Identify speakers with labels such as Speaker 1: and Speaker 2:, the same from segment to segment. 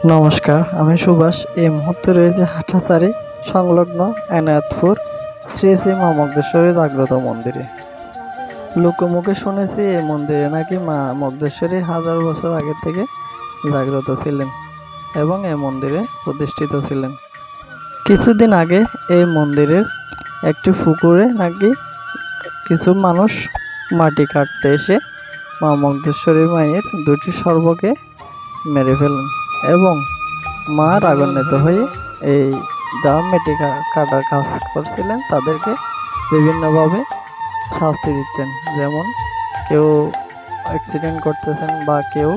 Speaker 1: নমস্কার, আমি সুভাষ। এই মুহূর্তে রয়েছে হাটহাজারী সংলগ্ন এনায়েতপুর শ্রী শ্রী মা মগদেশ্বরী জাগ্রত মন্দিরে। লোকমুখে শুনেছি এই মন্দিরে নাকি মা মগদেশ্বরী হাজার বছর আগে থেকে জাগ্রত ছিলেন এবং এই মন্দিরে প্রতিষ্ঠিত ছিলেন। কিছুদিন আগে এই মন্দিরের একটি পুকুরে নাকি কিছু মানুষ মাটি কাটতে এসে মা মগদেশ্বরী মায়ের দুটি সর্পকে মেরে ফেলেন এবং মা রাগান্বিত হয়ে এই যারা মেটে কাটার কাজ করছিলেন তাদেরকে বিভিন্নভাবে শাস্তি দিচ্ছেন। যেমন কেউ অ্যাক্সিডেন্ট করতেছেন বা কেউ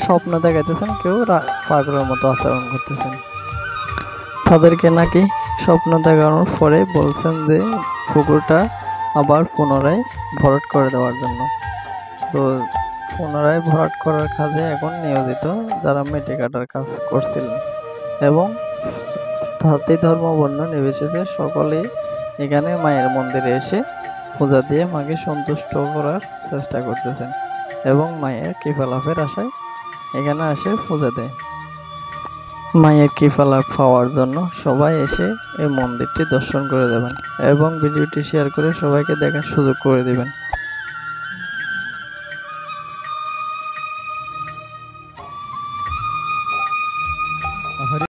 Speaker 1: স্বপ্ন দেখাইতেছেন, কেউ পাগলের মতো আচরণ করতেছেন। তাদেরকে নাকি স্বপ্ন দেখানোর পরে বলছেন যে পুকুরটা আবার পুনরায় ভরাট করে দেওয়ার জন্য। তো পুনরায় ভরাট করার কাজে এখন নিয়োজিত যারা মেটে কাটার কাজ করছিলেন এবং জাতি ধর্ম বর্ণ নির্বিশেষে সকলেই এখানে মায়ের মন্দিরে এসে পূজা দিয়ে মাকে সন্তুষ্ট করার চেষ্টা করতেছেন এবং মায়ের কৃপা লাভের আশায় এখানে এসে পূজা দেয়। মায়ের কৃপা লাভ পাওয়ার জন্য সবাই এসে এই মন্দিরটি দর্শন করে দেবেন এবং ভিডিওটি শেয়ার করে সবাইকে দেখার সুযোগ করে দেবেন।